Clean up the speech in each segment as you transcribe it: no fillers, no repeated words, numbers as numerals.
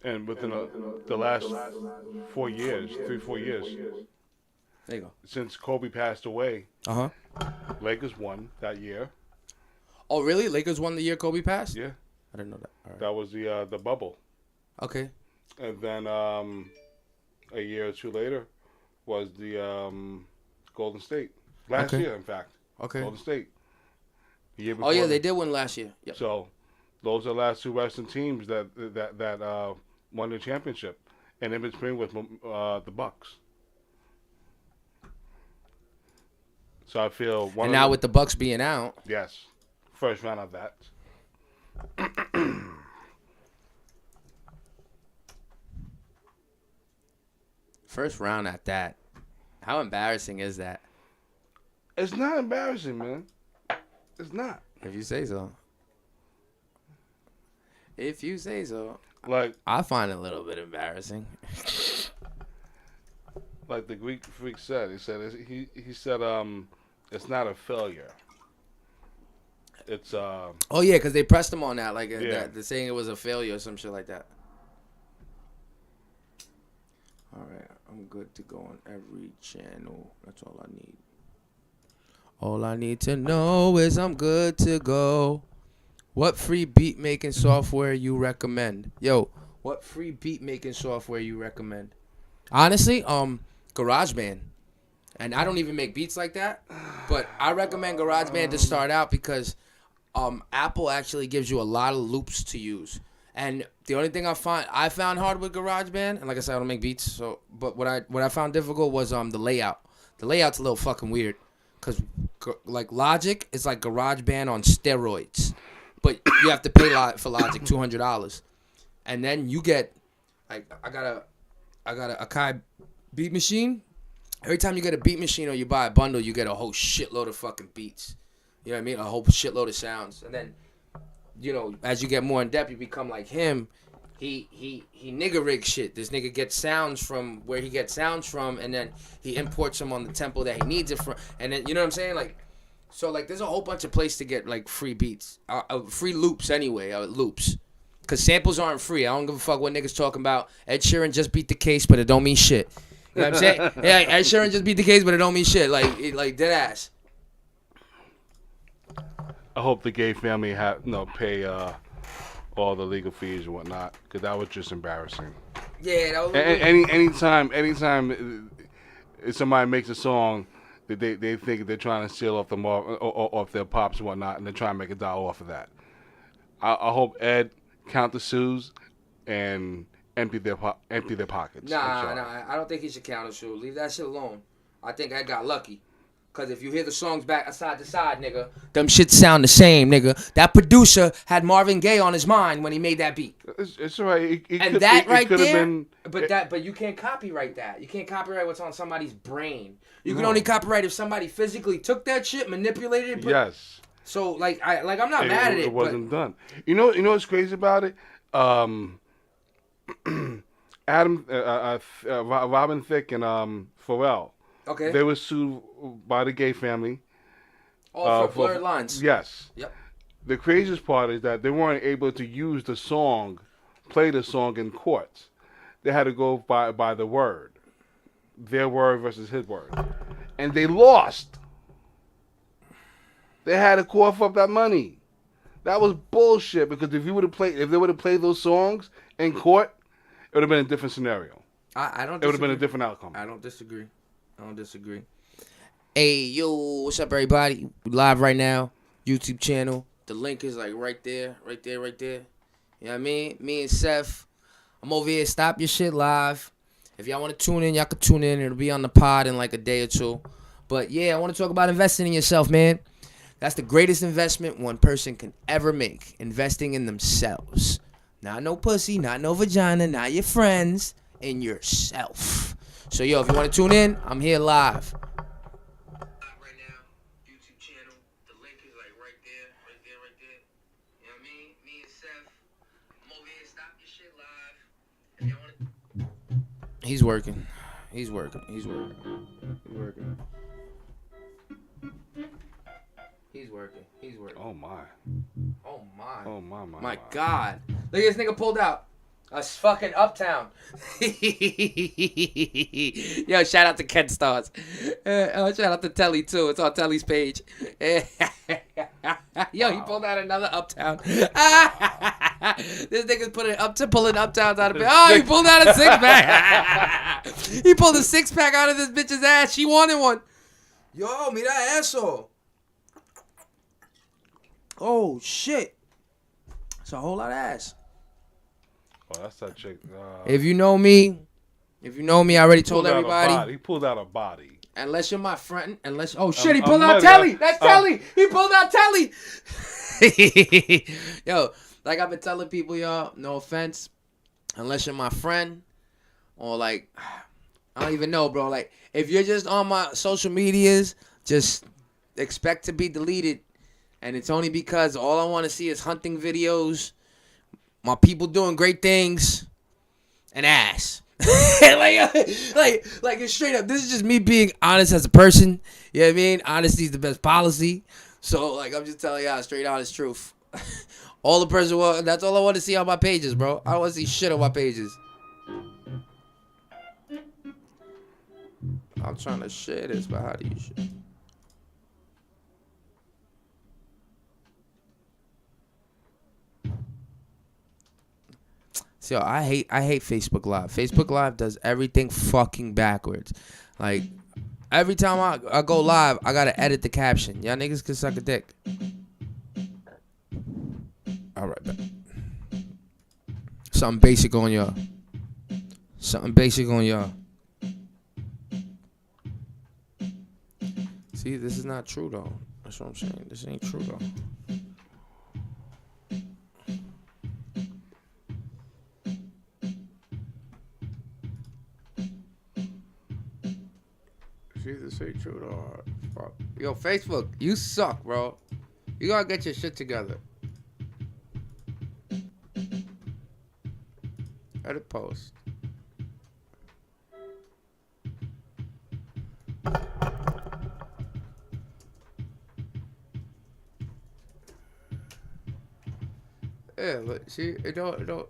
And within the last 4 years, 3 4 years There you go. since Kobe passed away, Uh huh. Lakers won that year. Oh, really? Lakers won the year Kobe passed? Yeah, I didn't know that. All right. that was the bubble. Okay. And then a year or two later was the Golden State. Last Okay. year, in fact, Okay. Golden State. The year Oh before. yeah, they did win last year. Yep. So those are the last two Western teams that won the championship, and in between was the Bucks. So I feel one And of now the, with the Bucks being out, yes, first round of that. first round at that. How embarrassing is that? It's not embarrassing, man. It's not. If you say so. If you say so. Like I find it a little bit embarrassing. the Greek freak said. He said it's not a failure. It's Oh yeah, because they pressed him on that, like Yeah. that, they're saying it was a failure or some shit like that. All right, I'm good to go on every channel. That's all I need. All I need to know is I'm good to go. What free beat making software you recommend? Yo, what free beat making software you recommend? Honestly, GarageBand. And I don't even make beats like that, but I recommend GarageBand to start out because Apple actually gives you a lot of loops to use. And the only thing I found hard with GarageBand, and like I said, I don't make beats, so but what I found difficult was the layout. The layout's a little fucking weird, cause like Logic is like GarageBand on steroids, but you have to pay for Logic $200, and then you get like I got a Akai beat machine. Every time you get a beat machine or you buy a bundle, you get a whole shitload of fucking beats. You know what I mean? A whole shitload of sounds. And then, you know, as you get more in depth, you become like him. He nigga rig shit. This nigga gets sounds from where he gets sounds from, and then he imports them on the tempo that he needs it from. And then, you know what I'm saying? Like, so like, there's a whole bunch of places to get like free beats, free loops anyway, loops. Cause samples aren't free. I don't give a fuck what niggas talking about. Ed Sheeran just beat the case, but it don't mean shit. You know what I'm saying? Yeah, Ed Sheeran just beat the case, but it don't mean shit. Like dead ass. I hope the gay family pay all the legal fees and whatnot, because that was just embarrassing. Yeah, that was Anytime if somebody makes a song that they think they're trying to steal off the off their pops and whatnot, and they're trying to make a dollar off of that. I hope Ed countersues and empty their pockets. Nah, I don't think he should counter sue. Leave that shit alone. I think I got lucky. Cause if you hear the songs back side to side, nigga, them shit sound the same, nigga. That producer had Marvin Gaye on his mind when he made that beat. It's all right. Right could have there, been, but you can't copyright that. You can't copyright what's on somebody's brain. You can No. only copyright if somebody physically took that shit, manipulated it. Yes. So I'm not mad at it. It wasn't done. You know what's crazy about it? Adam, Robin Thicke and Pharrell. But, okay. They were sued by the gay family. For blurred lines. Yes. Yep. The craziest part is that they weren't able to use the song, play the song in courts. They had to go by the word, their word versus his word, and they lost. They had to cough up that money. That was bullshit, because if they would have played those songs in court, it would have been a different scenario. I don't. It would have been a disagree. different outcome. I don't disagree. Hey, yo, what's up, everybody? We live right now, YouTube channel. The link is like right there. You know what I mean? Me and Seth, I'm over here. Stop your shit live. If y'all want to tune in, y'all can tune in. It'll be on the pod in like a day or two. But yeah, I want to talk about investing in yourself, man. That's the greatest investment one person can ever make. Investing in themselves. Not no pussy, not no vagina, not your friends, in yourself. So yo, if you want to tune in, I'm here live. Right now, YouTube channel. The link is like right there. You know what I mean? Me and Seth, I'm over here. Stop your shit live. If y'all want to... He's working. Oh my. Oh my. Oh my. My God. Look at this nigga pulled out. Us fucking Uptown. Yo, shout out to Ken Stars. Shout out to Telly too. It's on Telly's page. Yo, he pulled out another Uptown. This nigga's pulling Uptowns out of bed. Oh, he pulled out a 6-pack. He pulled a 6-pack out of this bitch's ass. She wanted one. Yo, mira eso. Oh shit. It's a whole lot of ass. Oh, that's that chick. If you know me, I already told everybody. He pulled out a body. Unless you're my friend, oh shit, he pulled out Telly. That's Telly. He pulled out Telly. Yo, like I've been telling people, y'all, no offense, unless you're my friend, or like, I don't even know, bro. Like, if you're just on my social medias, just expect to be deleted, and it's only because all I want to see is hunting videos. My people doing great things, and ass. like it's straight up. This is just me being honest as a person. You know what I mean? Honesty is the best policy. So like I'm just telling y'all straight honest truth. All the person want, that's all I want to see on my pages, bro. I don't want to see shit on my pages. I'm trying to share this, but how do you share? So I hate Facebook Live. Facebook Live does everything fucking backwards. Like every time I go live, I gotta edit the caption. Y'all niggas can suck a dick. All right, bet. Something basic on y'all. See, this is not true though. That's what I'm saying. This ain't true though. This ain't true though. Fuck. Yo, Facebook, you suck, bro. You gotta get your shit together. Edit post. Yeah, but see, it don't.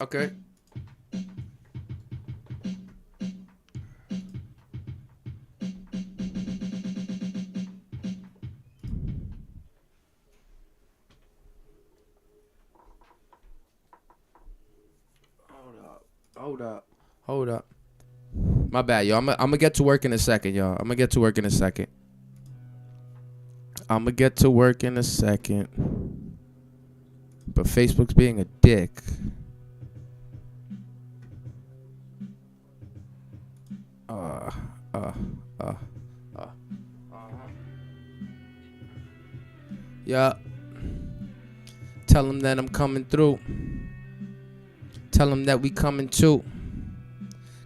Okay. Hold up. My bad, y'all. I'm gonna get to work in a second, y'all. I'm gonna get to work in a second. But Facebook's being a dick. Yeah. Tell them that I'm coming through. Tell them that we coming too.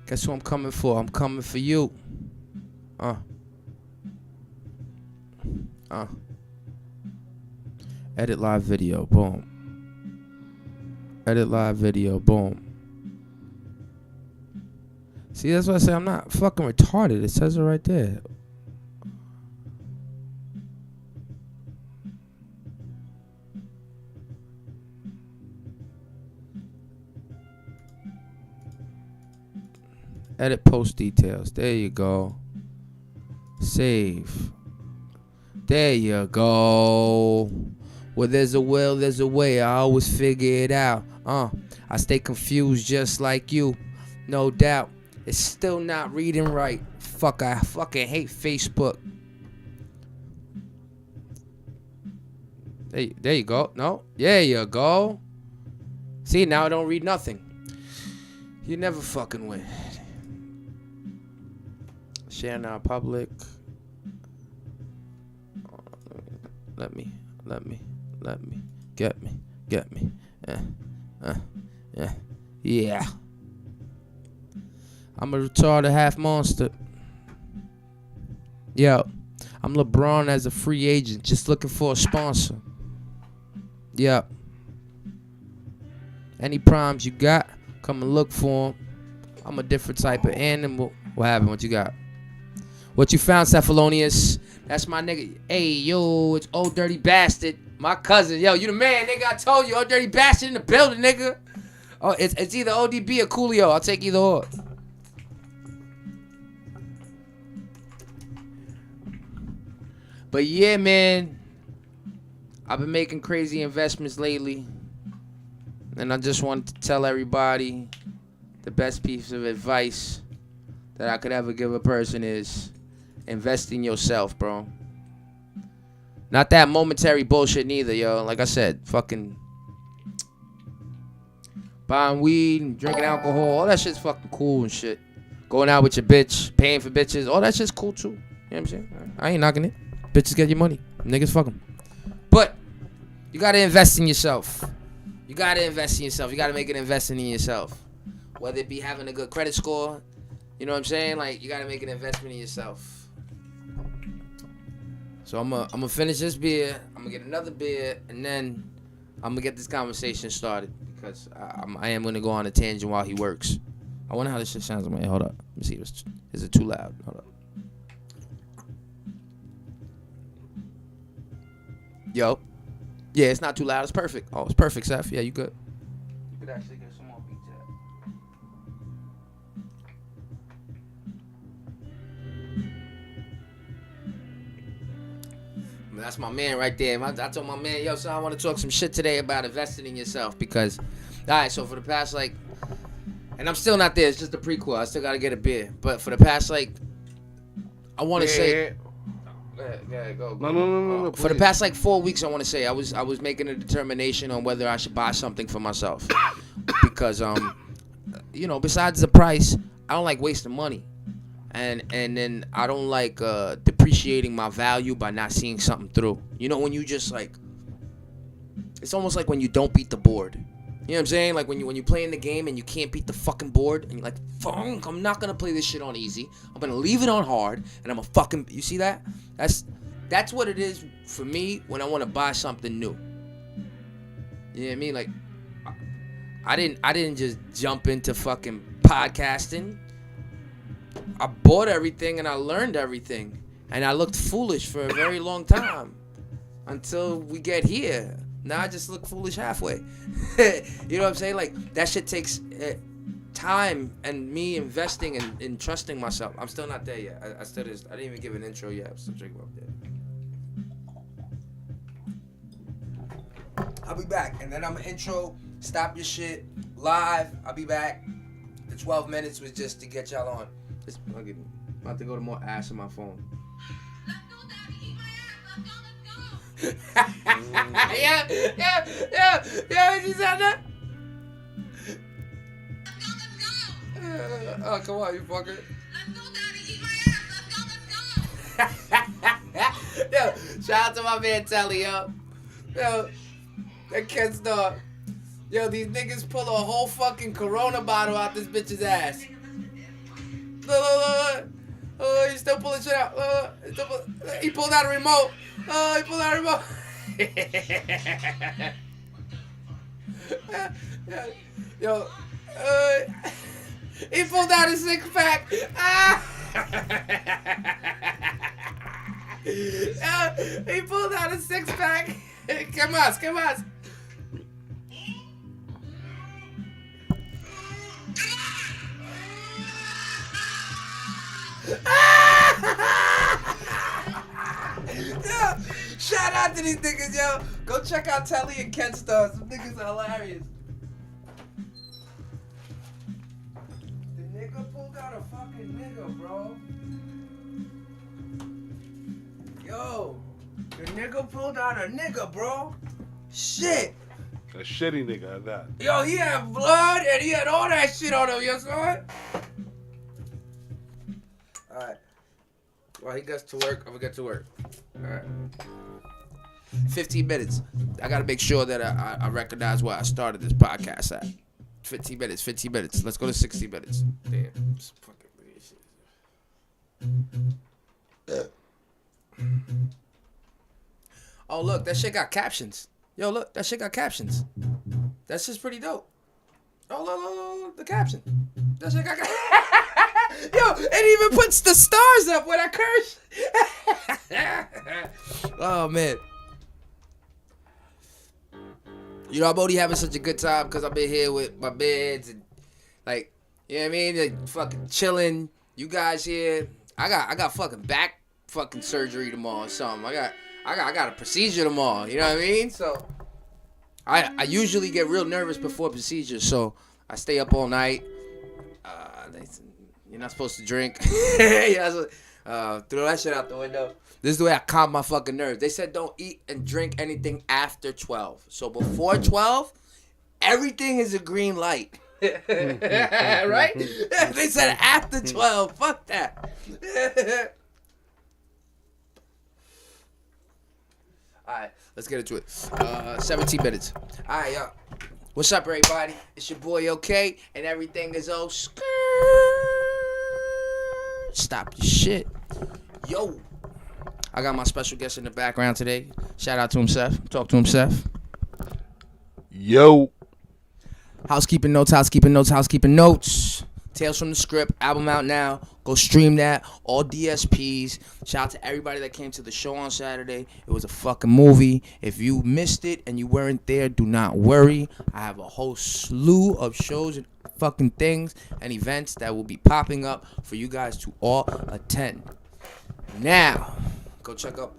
Guess who I'm coming for? I'm coming for you. Edit live video. Boom. Edit live video. Boom. See, that's why I say I'm not fucking retarded. It says it right there. Edit post details. There you go. Save. There you go. Where there's a will, there's a way. I always figure it out. I stay confused just like you. No doubt. It's still not reading right. Fuck, I fucking hate Facebook. There you go. No? There you go. See, now I don't read nothing. You never fucking win. Share now public. Let me. Get me. Yeah. I'm a retarded half monster. Yo, I'm LeBron as a free agent, just looking for a sponsor. Yeah. Any primes you got, come and look for them. I'm a different type of animal. What happened? What you got? What you found, Cephalonius? That's my nigga. Hey, yo, it's Old Dirty Bastard. My cousin. Yo, you the man, nigga. I told you, Old Dirty Bastard in the building, nigga. Oh, it's either ODB or Coolio. I'll take either or. But yeah, man. I've been making crazy investments lately. And I just wanted to tell everybody the best piece of advice that I could ever give a person is invest in yourself, bro. Not that momentary bullshit neither, yo. Like I said, fucking buying weed and drinking alcohol, all that shit's fucking cool and shit. Going out with your bitch, paying for bitches, all that shit's cool too. You know what I'm saying? I ain't knocking it. Bitches get your money. Niggas fuck them. But you gotta invest in yourself. You gotta invest in yourself. You gotta make an investment in yourself. Whether it be having a good credit score, you know what I'm saying? Like, you gotta make an investment in yourself. So I'm gonna finish this beer. I'm gonna get another beer, and then I'm gonna get this conversation started because I am gonna go on a tangent while he works. I wonder how this shit sounds. Hold up. Let me see. Is it too loud? Hold up. Yo. Yeah, it's not too loud. It's perfect. Oh, it's perfect, Seth. Yeah, you good. You could actually get some more beat to that. That's my man right there. I told my man, yo, so I want to talk some shit today about investing in yourself because, all right, so for the past, like, and I'm still not there. It's just a prequel. I still got to get a beer. But for the past, like, I want to say. Go. No. For the past like 4 weeks, I want to say I was making a determination on whether I should buy something for myself because you know, besides the price, I don't like wasting money, and then I don't like depreciating my value by not seeing something through. You know, when you just like, it's almost like when you don't beat the board. You know what I'm saying? Like when you play in the game and you can't beat the fucking board and you're like, fuck, I'm not gonna play this shit on easy. I'm gonna leave it on hard and I'm a fucking. You see that? That's what it is for me when I want to buy something new. You know what I mean? Like I didn't just jump into fucking podcasting. I bought everything and I learned everything and I looked foolish for a very long time until we get here. Now I just look foolish halfway. You know what I'm saying? Like, that shit takes time and me investing and trusting myself. I'm still not there yet. I didn't even give an intro yet. I'm still drinking up there. I'll be back. And then I'm going to intro, stop your shit, live. I'll be back. The 12 minutes was just to get y'all on. I'm about to go to more ass on my phone. Yeah, she said that. Oh, come on, you fucker. Yo, shout out to my man Telly, yo. Yo, that kid's dog. Yo, these niggas pull a whole fucking Corona bottle out this bitch's ass. Look. Oh, he's still pulling shit out. He pulled out a remote. Oh, he pulled out a remote. Yo, he pulled out a 6-pack. He pulled out a 6-pack. Come on. Yo, shout out to these niggas, yo. Go check out Telly and Ken Stars. Them niggas are hilarious. The nigga pulled out a fucking nigga, bro. Yo, the nigga pulled out a nigga, bro. Shit. A shitty nigga at that. Yo, he had blood and he had all that shit on him, you saw it? Alright. While he gets to work, I'm gonna get to work. Alright. 15 minutes. I gotta make sure that I recognize where I started this podcast at. 15 minutes. Let's go to 60 minutes. Damn. This fucking shit. Oh, look, that shit got captions. Yo, look, that shit got captions. That shit's pretty dope. Oh, look, the caption. That shit got Yo, it even puts the stars up when I curse. Oh, man. You know, I'm only having such a good time because I've been here with my mans and, like, you know what I mean? Like, fucking chilling. You guys here. I got fucking back fucking surgery tomorrow or something. I got a procedure tomorrow. You know what I mean? So, I usually get real nervous before procedures, so I stay up all night. You're not supposed to drink. Throw that shit out the window. This is the way I calm my fucking nerves. They said don't eat and drink anything after 12. So before 12, everything is a green light. Right? They said after 12. Fuck that. Alright, let's get into it. 17 minutes. Alright, y'all. What's up, everybody? It's your boy, OK, and everything is all skirt. Stop your shit. Yo. I got my special guest in the background today. Shout out to him, Seth. Talk to him, Seth. Yo. Housekeeping notes. Tales from the Script, album out now. Go stream that. All DSPs. Shout out to everybody that came to the show on Saturday. It was a fucking movie. If you missed it and you weren't there, do not worry. I have a whole slew of shows and fucking things and events that will be popping up for you guys to all attend. Now, go check out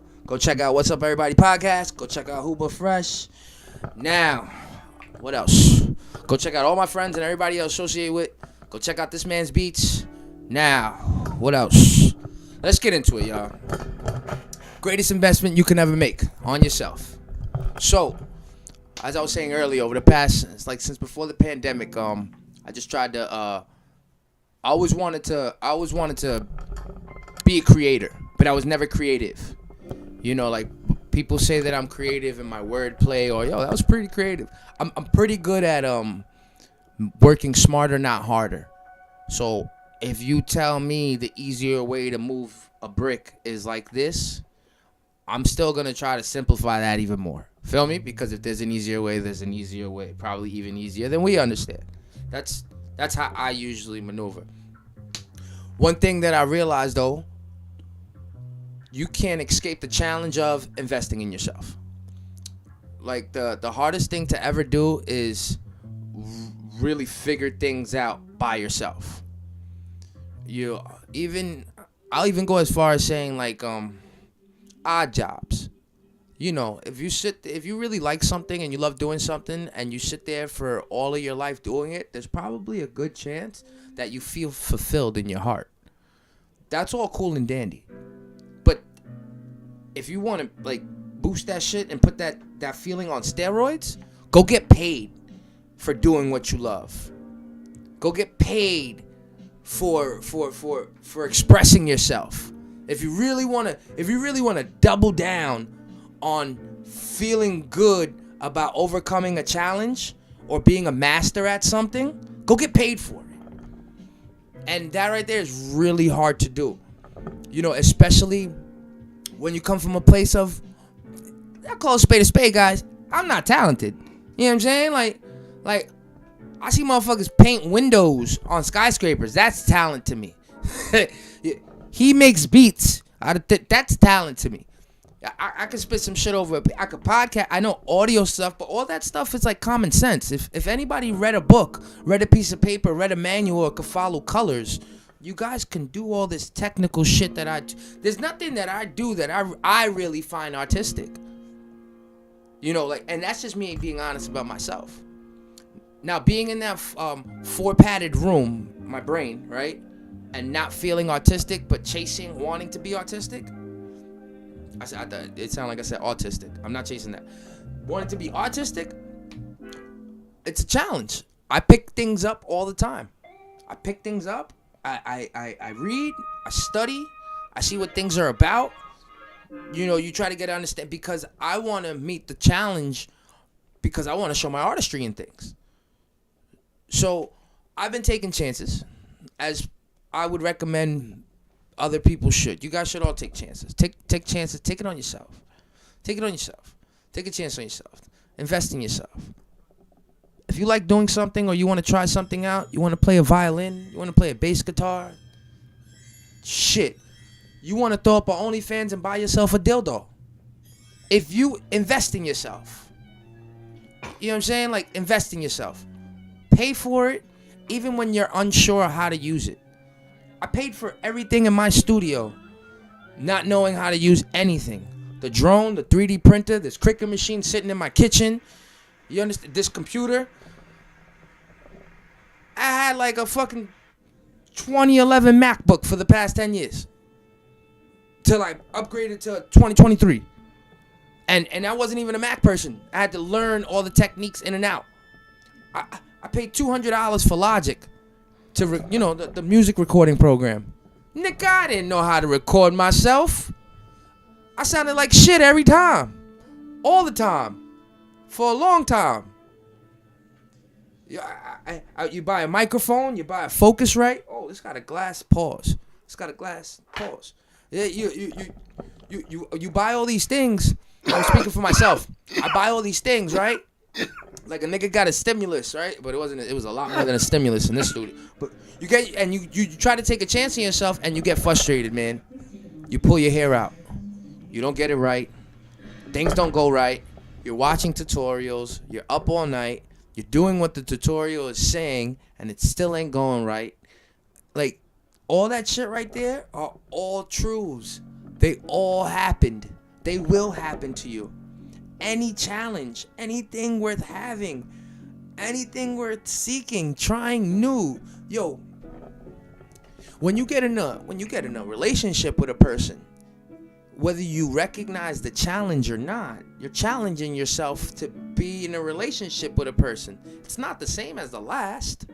What's Up Everybody podcast. Go check out Huba Fresh. Now, what else? Go check out all my friends and everybody else associated with. Go check out This Man's Beats. Now, what else? Let's get into it, y'all. Greatest investment you can ever make on yourself. So, as I was saying earlier, over the past, it's like since before the pandemic, I just tried to, I always wanted to be a creator, but I was never creative. You know, like people say that I'm creative in my wordplay, or yo, that was pretty creative. I'm pretty good at working smarter, not harder. So if you tell me the easier way to move a brick is like this, I'm still gonna try to simplify that even more. Feel me? Because if there's an easier way, there's an easier way. Probably even easier than we understand. That's how I usually maneuver. One thing that I realized though, you can't escape the challenge of investing in yourself. Like the hardest thing to ever do is really figure things out by yourself. I'll even go as far as saying like odd jobs. You know, if you really like something and you love doing something and you sit there for all of your life doing it, there's probably a good chance that you feel fulfilled in your heart. That's all cool and dandy. But if you want to like boost that shit and put that feeling on steroids, go get paid for doing what you love. Go get paid for expressing yourself. If you really want to double down on feeling good about overcoming a challenge or being a master at something, go get paid for it. And that right there is really hard to do. You know, especially when you come from a place of, I call a spade, guys. I'm not talented. You know what I'm saying? Like, I see motherfuckers paint windows on skyscrapers. That's talent to me. He makes beats. That's talent to me. I could spit some shit over. I could podcast. I know audio stuff, but all that stuff is like common sense. If anybody read a book, read a piece of paper, read a manual, or could follow colors, you guys can do all this technical shit that I do. There's nothing that I do that I really find artistic. You know, like, and that's just me being honest about myself. Now, being in that four-padded room, my brain, right, and not feeling artistic, but wanting to be artistic. It sounded like I said autistic. I'm not chasing that. Wanting to be artistic, it's a challenge. I pick things up all the time. I pick things up. I read. I study. I see what things are about. You know, you try to get to understand, because I want to meet the challenge, because I want to show my artistry in things. So I've been taking chances, as I would recommend other people should. You guys should all take chances. Take chances. Take it on yourself. Take it on yourself. Take a chance on yourself. Invest in yourself. If you like doing something, or you want to try something out, you want to play a violin, you want to play a bass guitar, Shit. You want to throw up an OnlyFans and buy yourself a dildo. If you invest in yourself. You know what I'm saying? Like, invest in yourself. Pay for it, even when you're unsure how to use it. I paid for everything in my studio, not knowing how to use anything. The drone, the 3D printer, this Cricut machine sitting in my kitchen. You understand? This computer. I had like a fucking 2011 MacBook for the past 10 years. Till I upgraded to 2023. And I wasn't even a Mac person. I had to learn all the techniques in and out. I paid $200 for Logic to, the music recording program. Nigga, I didn't know how to record myself. I sounded like shit every time. All the time. For a long time. You buy a microphone, you buy a Focusrite. Oh, it's got a glass pause. It's got a glass pause. Yeah, you buy all these things. I'm speaking for myself. I buy all these things, right? Like a nigga got a stimulus, right? But it wasn't. It was a lot more than a stimulus in this studio. But you get and you try to take a chance on yourself, and you get frustrated, man. You pull your hair out. You don't get it right. Things don't go right. You're watching tutorials. You're up all night. You're doing what the tutorial is saying, and it still ain't going right. Like, all that shit right there are all truths. They all happened. They will happen to you. Any challenge, anything worth having, anything worth seeking, trying new. Yo, when you get in a relationship with a person, whether you recognize the challenge or not, you're challenging yourself to be in a relationship with a person. It's not the same as the last.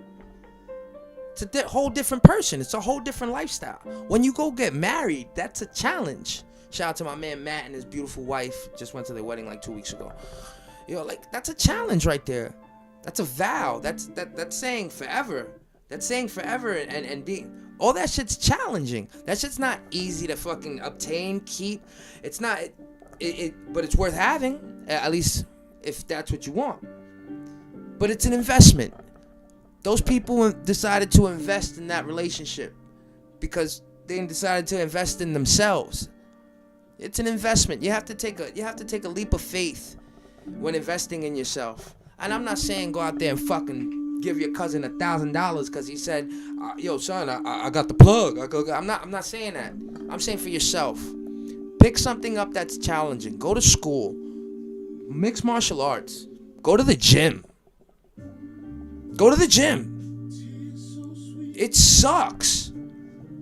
It's a whole different person. It's a whole different lifestyle. When you go get married, that's a challenge. Shout out to my man Matt and his beautiful wife. Just went to their wedding like 2 weeks ago. Like, that's a challenge right there. That's a vow. That's saying forever. That's saying forever and being. All that shit's challenging. That shit's not easy to fucking obtain, keep. It's not, but it's worth having, at least if that's what you want. But it's an investment. Those people decided to invest in that relationship because they decided to invest in themselves. It's an investment. You have to take a leap of faith when investing in yourself. And I'm not saying go out there and fucking give your cousin $1,000 because he said, "Yo, son, I got the plug." I'm not saying that. I'm saying for yourself. Pick something up that's challenging. Go to school. Mixed martial arts. Go to the gym. Go to the gym. It sucks.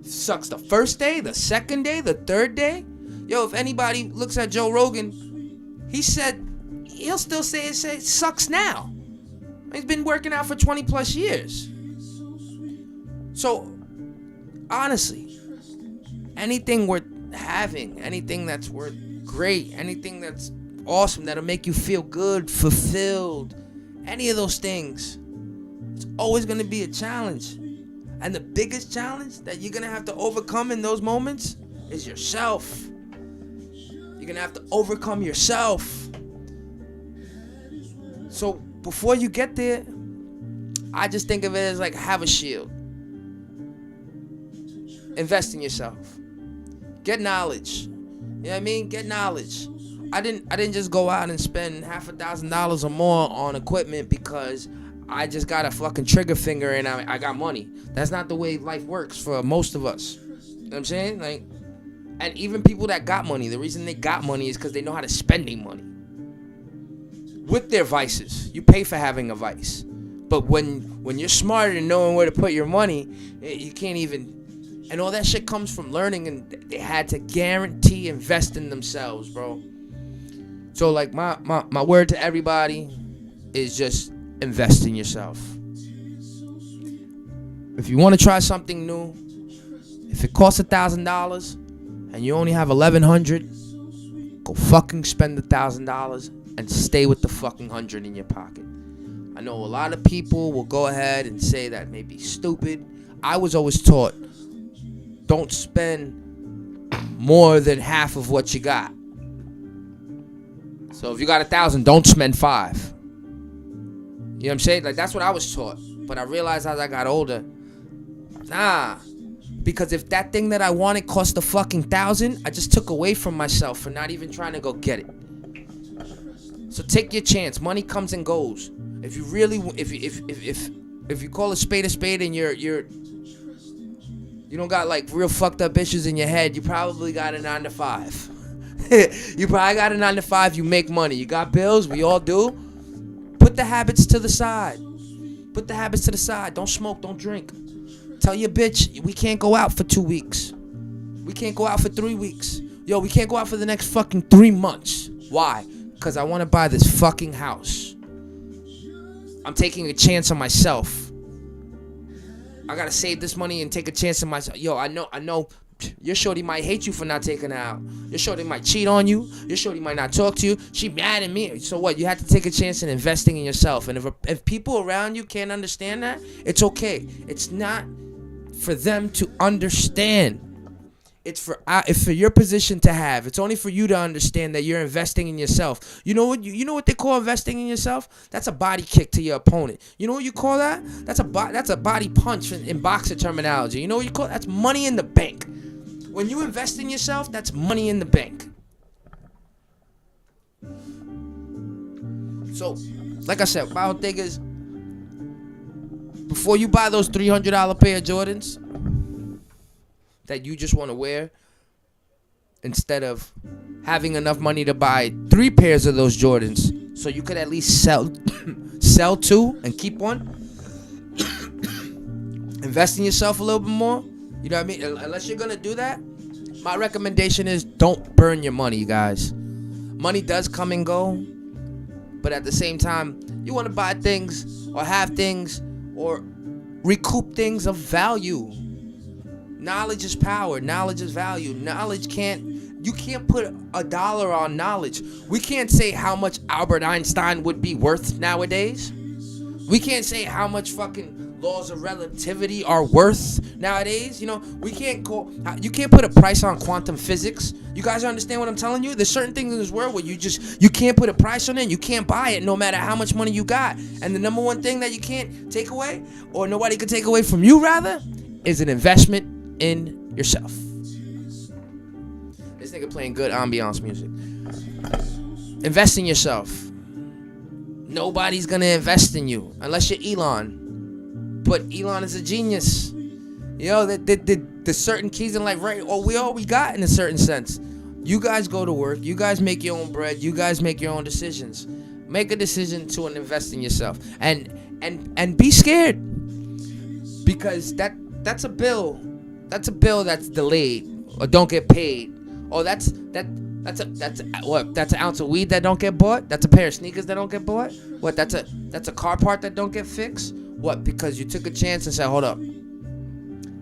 It sucks the first day, the second day, the third day. Yo, if anybody looks at Joe Rogan, he said he'll still say it sucks now. He's been working out for 20 plus years. So, honestly, anything worth having, anything that's worth great, anything that's awesome, that'll make you feel good, fulfilled, any of those things, it's always going to be a challenge. And the biggest challenge that you're going to have to overcome in those moments is yourself. You're going to have to overcome yourself. So, before you get there, I just think of it as like have a shield. Invest in yourself. Get knowledge. You know what I mean? Get knowledge. I didn't just go out and spend $1,000 or more on equipment because I just got a fucking trigger finger and I got money. That's not the way life works for most of us. You know what I'm saying? Like, and even people that got money, the reason they got money is because they know how to spend their money. With their vices. You pay for having a vice. But when you're smarter and knowing where to put your money, you can't even. And all that shit comes from learning, and they had to guarantee invest in themselves, bro. So like my word to everybody is just invest in yourself. If you want to try something new, if it costs $1,000 and you only have $1,100, go fucking spend $1,000 and stay with the fucking 100 in your pocket. I know a lot of people will go ahead and say that may be stupid. I was always taught, don't spend more than half of what you got. So if you got 1,000, don't spend 5. You know what I'm saying? Like, that's what I was taught. But I realized as I got older, Because if that thing that I wanted cost a fucking $1,000, I just took away from myself for not even trying to go get it. So take your chance. Money comes and goes. If you really, if you call a spade and you don't got like real fucked up issues in your head, you probably got a 9 to 5. You probably got a 9 to 5. You make money. You got bills. We all do. Put the habits to the side. Put the habits to the side. Don't smoke. Don't drink. Tell your bitch we can't go out for 2 weeks. We can't go out for 3 weeks. Yo, we can't go out for the next fucking 3 months. Why? Because I want to buy this fucking house. I'm taking a chance on myself. I gotta save this money and take a chance on myself. Yo, I know your shorty might hate you for not taking her out. Your shorty might cheat on you. Your shorty might not talk to you. She mad at me. So what? You have to take a chance in investing in yourself. And if people around you can't understand that, it's okay. It's not for them to understand. It's for your position to have. It's only for you to understand that you're investing in yourself. You know what they call investing in yourself? That's a body kick to your opponent. You know what you call that? That's a body punch in boxer terminology. You know what you call it? That's money in the bank. When you invest in yourself, that's money in the bank. So, like I said, my whole thing is, before you buy those $300 pair of Jordans that you just want to wear, instead of having enough money to buy 3 pairs of those Jordans, so you could at least sell 2 and keep one. Invest in yourself a little bit more. You know what I mean? Unless you're gonna do that, my recommendation is don't burn your money, guys. Money does come and go, but at the same time, you want to buy things or have things or recoup things of value. Knowledge is power. Knowledge is value. You can't put $1 on knowledge. We can't say how much Albert Einstein would be worth nowadays. We can't say how much fucking laws of relativity are worth nowadays. You can't put a price on quantum physics. You guys understand what I'm telling you? There's certain things in this world where you can't put a price on it and you can't buy it no matter how much money you got. And the number one thing that you can't take away, or nobody could take away from you rather, is an investment in yourself. This nigga playing good ambiance music. Invest in yourself. Nobody's gonna invest in you unless you're Elon. But Elon is a genius. The certain keys in life, right? Or we all we got in a certain sense. You guys go to work. You guys make your own bread. You guys make your own decisions. Make a decision to invest in yourself, and be scared, because that's a bill. That's a bill that's delayed or don't get paid. Oh, that's an ounce of weed that don't get bought? That's a pair of sneakers that don't get bought? What? That's a car part that don't get fixed? What? Because you took a chance and said, "Hold up.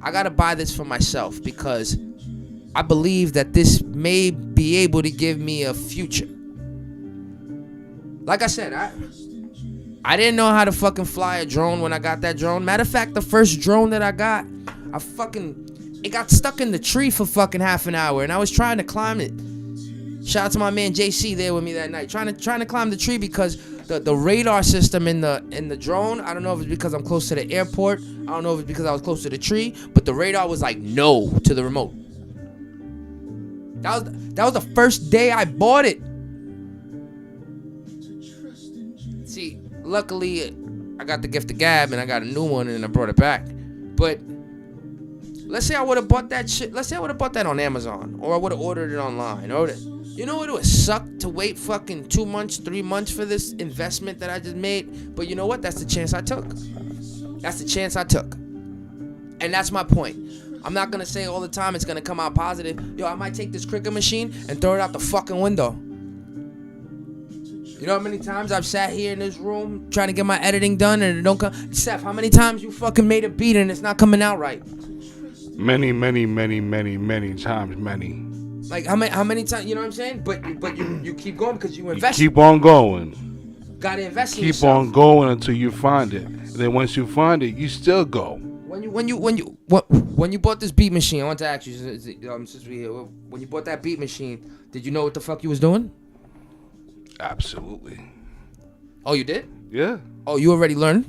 I got to buy this for myself because I believe that this may be able to give me a future." Like I said, I didn't know how to fucking fly a drone when I got that drone. Matter of fact, the first drone that I got, it got stuck in the tree for fucking half an hour, and I was trying to climb it. Shout out to my man JC there with me that night, trying to climb the tree because the radar system in the drone. I don't know if it's because I'm close to the airport. I don't know if it's because I was close to the tree, but the radar was like no to the remote. That was the first day I bought it. See, luckily I got the gift of gab and I got a new one and I brought it back. But let's say I would have bought that shit. Let's say I would have bought that on Amazon, or I would have ordered it online. You know what? It would suck to wait fucking 2 months, 3 months for this investment that I just made. But you know what? That's the chance I took. And that's my point. I'm not gonna say all the time it's gonna come out positive. Yo, I might take this Cricut machine and throw it out the fucking window. You know how many times I've sat here in this room trying to get my editing done and it don't come? Seth, how many times you fucking made a beat and it's not coming out right? Many times, many. Like how many times? You know what I'm saying? But you keep going because you invest. You keep on going. Gotta invest in keep yourself. On going until you find it. And then once you find it, you still go. When you bought this beat machine, I want to ask you, since we here, when you bought that beat machine, did you know what the fuck you was doing? Absolutely. Oh, you did? Yeah. Oh, you already learned?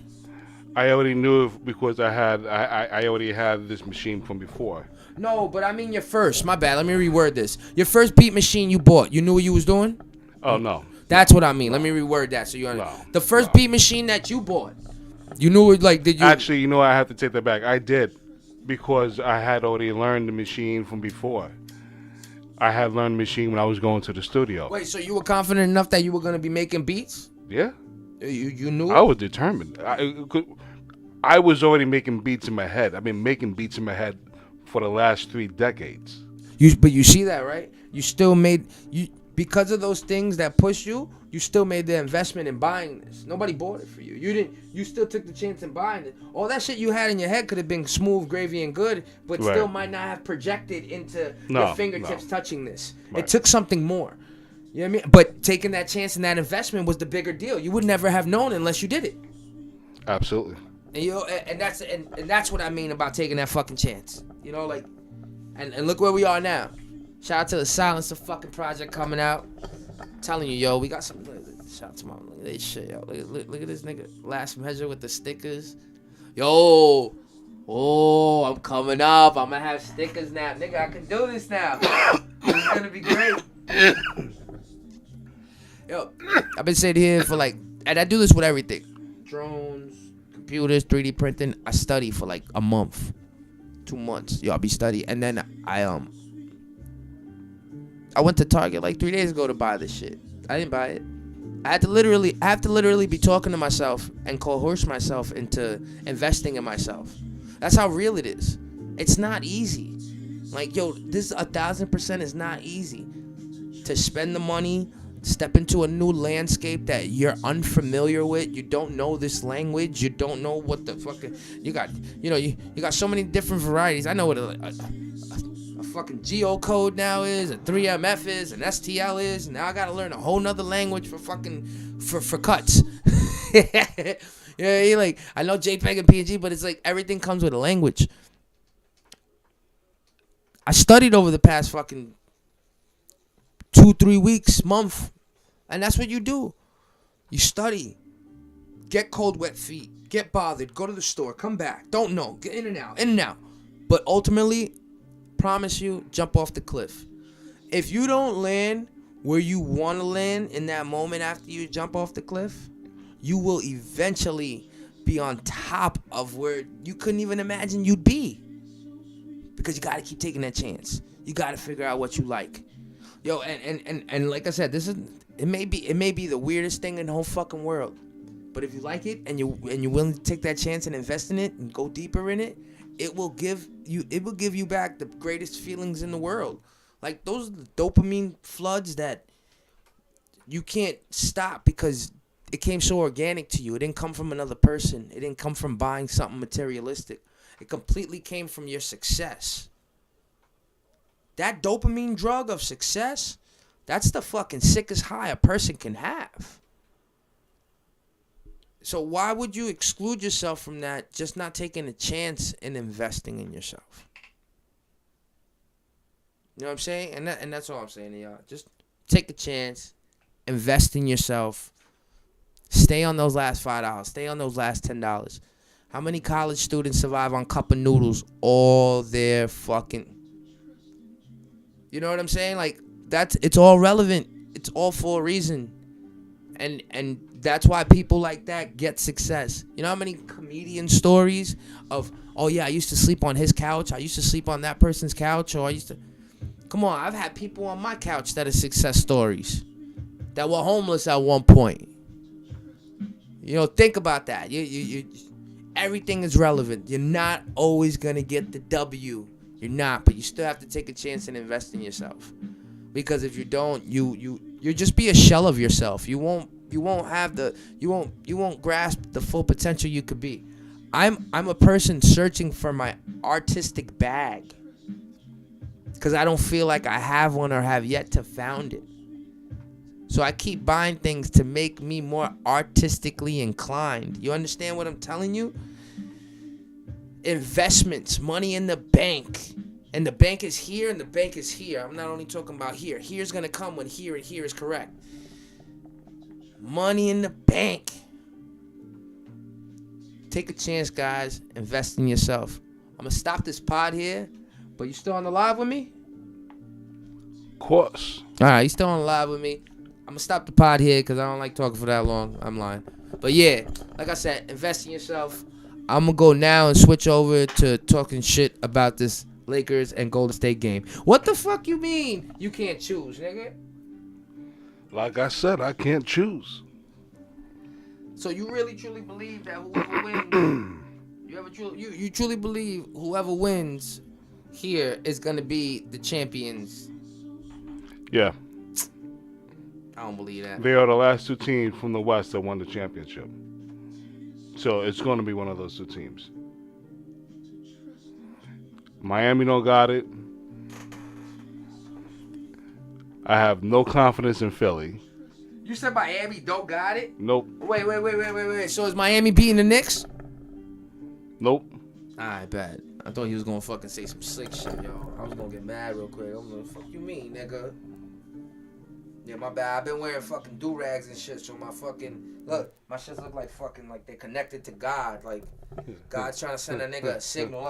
I already knew it because I already had this machine from before. No, but I mean your first. My bad. Let me reword this. Your first beat machine you bought. You knew what you was doing. Oh no. That's what I mean. Let me reword that so you understand. No, The first no. beat machine that you bought. You knew it like did you? Actually, I have to take that back. I did because I had already learned the machine from before. I had learned the machine when I was going to the studio. Wait, so you were confident enough that you were gonna be making beats? Yeah. You knew? I was determined. I was already making beats in my head. I've been making beats in my head for the last 3 decades. But you see that, right? You still made because of those things that push you. You still made the investment in buying this. Nobody bought it for you. You didn't. You still took the chance in buying it. All that shit you had in your head could have been smooth, gravy, and good, but Right. still might not have projected into No, your fingertips no. touching this. Right. It took something more. You know what I mean? But taking that chance and that investment was the bigger deal. You would never have known unless you did it. Absolutely. And that's what I mean about taking that fucking chance. You know, like, and look where we are now. Shout out to the Silencer fucking project coming out. I'm telling you, yo, we got some. Shout out to my look at this shit, yo. Look at this nigga. Last Measure with the stickers. Yo, oh, I'm coming up. I'm gonna have stickers now, nigga. I can do this now. It's gonna be great. Yo, I've been sitting here for like, and I do this with everything. Drones, computers, 3D printing. I study for like a month, 2 months. Yo, I'll be studying, and then I went to Target like 3 days ago to buy this shit. I didn't buy it. I have to literally be talking to myself and coerce myself into investing in myself. That's how real it is. It's not easy. Like, yo, this 1,000% is not easy. To spend the money, step into a new landscape that you're unfamiliar with. You don't know this language. You don't know what the fucking you got. You got so many different varieties. I know what a fucking geocode now is, a 3MF is, an STL is. And now I gotta learn a whole nother language for fucking for cuts. Yeah, like I know JPEG and PNG, but it's like everything comes with a language. I studied over the past fucking 2-3 weeks, month, and that's what you do. You study, get cold, wet feet, get bothered, go to the store, come back, don't know, get in and out. But ultimately, promise you, jump off the cliff. If you don't land where you want to land in that moment after you jump off the cliff, you will eventually be on top of where you couldn't even imagine you'd be. Because you got to keep taking that chance. You got to figure out what you like. Yo, and like I said, it may be the weirdest thing in the whole fucking world. But if you like it and you're willing to take that chance and invest in it and go deeper in it, it will give you back the greatest feelings in the world. Like those dopamine floods that you can't stop because it came so organic to you. It didn't come from another person. It didn't come from buying something materialistic. It completely came from your success. That dopamine drug of success, that's the fucking sickest high a person can have. So why would you exclude yourself from that, just not taking a chance in investing in yourself? You know what I'm saying? And that's all I'm saying to y'all. Just take a chance, invest in yourself, stay on those last $5, stay on those last $10. How many college students survive on cup of noodles all their fucking... You know what I'm saying? Like, it's all relevant. It's all for a reason. And that's why people like that get success. You know how many comedian stories of, oh yeah, I used to sleep on his couch, I used to sleep on that person's couch, or I used to... Come on, I've had people on my couch that are success stories that were homeless at one point. You know, think about that. You everything is relevant. You're not always gonna get the W. You're not, but you still have to take a chance and invest in yourself. Because if you don't, you'll just be a shell of yourself. You won't grasp the full potential you could be. I'm a person searching for my artistic bag. Because I don't feel like I have one or have yet to found it. So I keep buying things to make me more artistically inclined. You understand what I'm telling you? Investments, money in the bank. And the bank is here and the bank is here. I'm not only talking about here. Here's going to come when here and here is correct. Money in the bank. take a chance, guys. Invest in yourself. I'm gonna stop this pod here, but you still on the live with me? Of course. All right, you still on the live with me? I'm gonna stop the pod here because I don't like talking for that long. I'm lying, but yeah, like I said, invest in yourself. I'm gonna go now and switch over to talking shit about this Lakers and Golden State game. What the fuck you mean you can't choose, nigga? Like I said, I can't choose. So you really truly believe that whoever wins, you truly believe whoever wins here is gonna be the champions? Yeah. I don't believe that. They are the last two teams from the West that won the championship. So it's going to be one of those two teams. Miami don't got it. I have no confidence in Philly. You said Miami don't got it? Nope. Wait. So is Miami beating the Knicks? Nope. Alright, bad. I thought he was gonna fucking say some slick shit, yo. I was gonna get mad real quick. I'm like, fuck you mean, nigga? Yeah, my bad. I've been wearing fucking do-rags and shit, so my fucking... Look, my shits look like fucking, like they're connected to God. Like, God's trying to send a nigga a signal.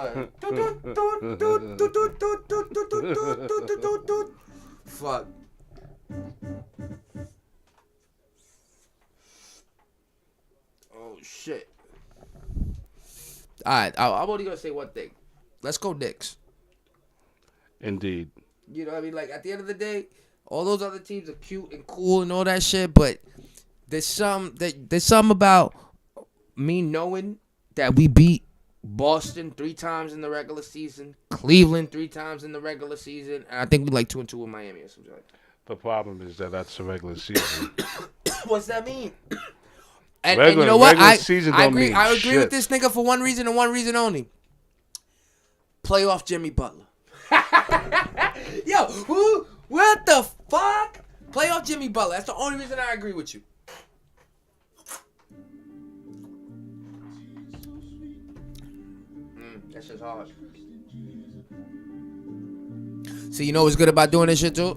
Fuck. Oh, shit. Alright, I'm only gonna say one thing. Let's go Knicks. Indeed. You know what I mean? Like, at the end of the day, all those other teams are cute and cool and all that shit, but there's something about me knowing that we beat Boston 3 times in the regular season, Cleveland 3 times in the regular season, and I think we like 2-2 with Miami or something like that. The problem is that that's the regular season. What's that mean? And you know what? I agree with this nigga for one reason and one reason only. Playoff Jimmy Butler. Yo, what the fuck? Playoff Jimmy Butler. That's the only reason I agree with you. That shit's hard. See, you know what's good about doing this shit too?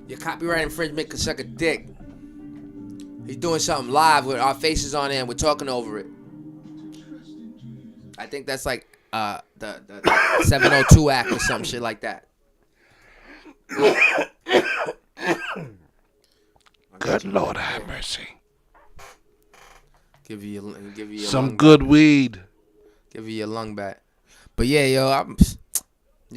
Your copyright infringement can suck a dick. He's doing something live with our faces on it and we're talking over it. I think that's like the 702 Act or some shit like that. Good Lord have mercy. Give you some good weed. Give you your lung back. But yeah, yo,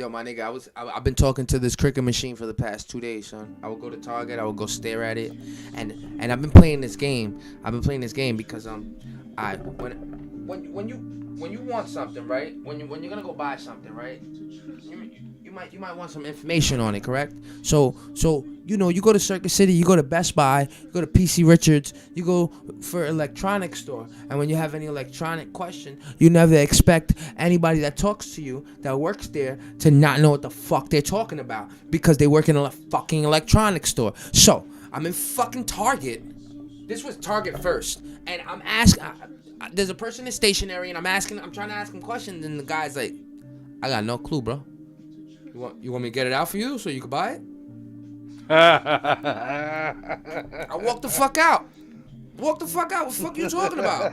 my nigga, I've been talking to this cricket machine for the past 2 days, son. I would go to Target, I would go stare at it, and I've been playing this game. Because when you want something, right? When you're gonna go buy something, right? You might want some information on it, correct? So you know, you go to Circuit City, you go to Best Buy, you go to PC Richards, you go for electronics store, and when you have any electronic question, you never expect anybody that talks to you that works there to not know what the fuck they're talking about because they work in a fucking electronics store. So I'm in fucking Target. This was Target first, and I'm asking. There's a person in stationery, and I'm trying to ask him questions, and the guy's like, "I got no clue, bro. You want me to get it out for you so you can buy it?" I walked the fuck out. What the fuck you talking about?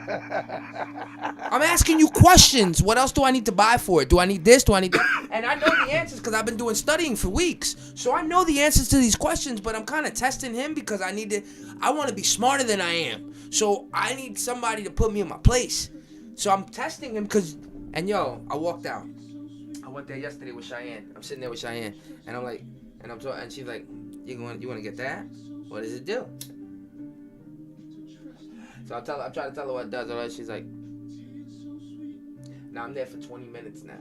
I'm asking you questions. What else do I need to buy for it? Do I need this? Do I need that? And I know the answers because I've been doing studying for weeks. So I know the answers to these questions, but I'm kind of testing him because I want to be smarter than I am. So I need somebody to put me in my place. So I'm testing him I walked out. I went there yesterday with Cheyenne. I'm sitting there with Cheyenne, and I'm like, and she's like, you want to get that? What does it do? So I'm trying to tell her what it does. Alright, she's like, now I'm there for 20 minutes now.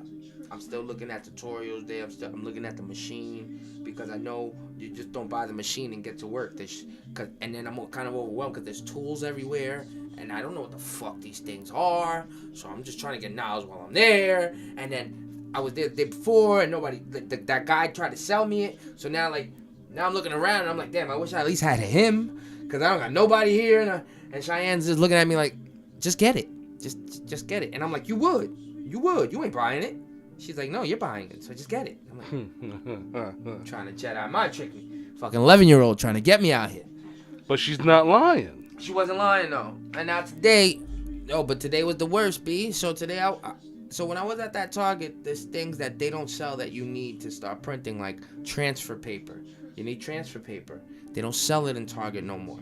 I'm still looking at tutorials there. I'm looking at the machine because I know you just don't buy the machine and get to work. And then I'm kind of overwhelmed because there's tools everywhere, and I don't know what the fuck these things are. So I'm just trying to get knowledge while I'm there. And then I was there the day before, and that guy tried to sell me it. So now I'm looking around, and I'm like, damn, I wish I at least had him because I don't got nobody here. And Cheyenne's just looking at me like, just get it. Just get it. And I'm like, you would. You ain't buying it. She's like, no, you're buying it. So just get it. I'm like, trying to Jedi mind trick me. Fucking 11-year-old trying to get me out here. But she's not lying. She wasn't lying, though. And now today, No, but today was the worst, B. So today so when I was at that Target, there's things that they don't sell that you need to start printing, like transfer paper. You need transfer paper. They don't sell it in Target no more.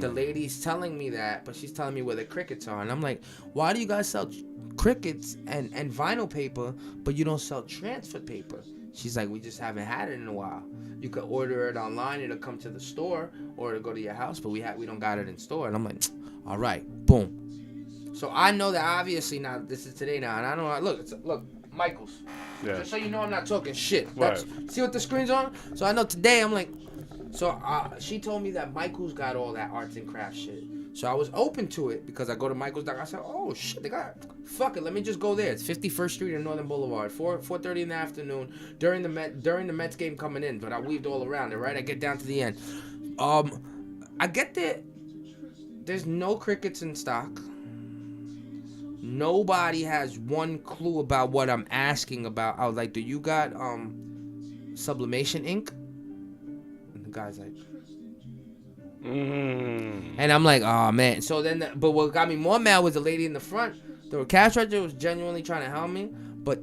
The lady's telling me that, but she's telling me where the crickets are. And I'm like, why do you guys sell crickets and vinyl paper, but you don't sell transfer paper? She's like, we just haven't had it in a while. You could order it online, it'll come to the store, or it'll go to your house, but we don't got it in store. And I'm like, all right, boom. So I know that obviously now, this is today now, and I know, look, Michaels. Yeah. Just so you know I'm not talking shit. Right. See what the screen's on? So I know today I'm like, so she told me that Michaels got all that arts and crafts shit. So I was open to it because I go to Michaels. I said, oh shit, they got, fuck it, let me just go there. It's 51st Street and Northern Boulevard, 4:30 in the afternoon during the Mets game coming in. But I weaved all around it, right? I get down to the end. I get there. There's no crickets in stock. Nobody has one clue about what I'm asking about. I was like, do you got sublimation ink? And the guy's like, and I'm like, oh man. So then, but what got me more mad was the lady in the front. The cash register was genuinely trying to help me, but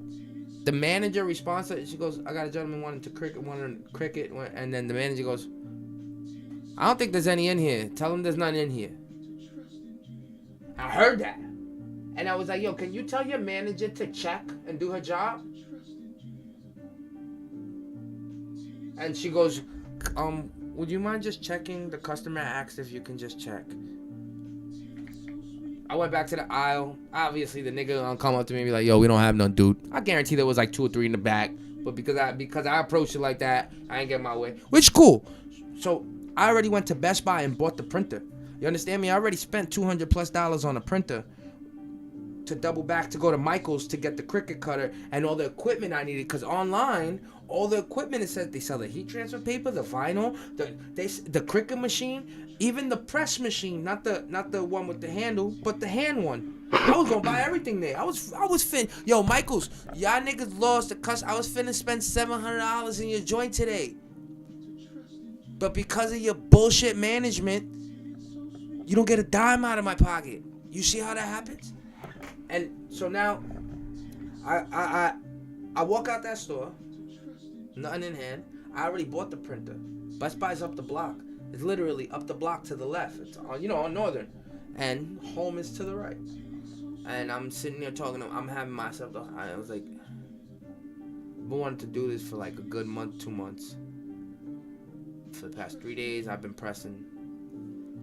the manager responds to it. She goes, I got a gentleman wanting cricket, and then the manager goes, I don't think there's any in here. Tell him there's none in here. I heard that. And I was like, yo, can you tell your manager to check and do her job? And she goes, would you mind just checking? The customer asked if you can just check. I went back to the aisle. Obviously, the nigga gonna come up to me and be like, yo, we don't have none, dude. I guarantee there was like 2 or 3 in the back. But because I approached it like that, I ain't get my way. Which cool. So I already went to Best Buy and bought the printer. You understand me? I already spent $200+ on a printer to double back to go to Michael's to get the Cricut cutter and all the equipment I needed. Because online, all the equipment, it says they sell the heat transfer paper, the vinyl, the Cricut machine, even the press machine, not the one with the handle, but the hand one. I was gonna buy everything there. I was yo, Michael's, y'all niggas lost the cuss. I was finna spend $700 in your joint today. But because of your bullshit management, you don't get a dime out of my pocket. You see how that happens? And so now, I walk out that store, nothing in hand. I already bought the printer. Best Buy's up the block. It's literally up the block to the left. It's on, on Northern, and home is to the right. And I'm sitting there talking to him. I'm having myself. I was like, I've been wanting to do this for like a good month, 2 months. For the past 3 days, I've been pressing.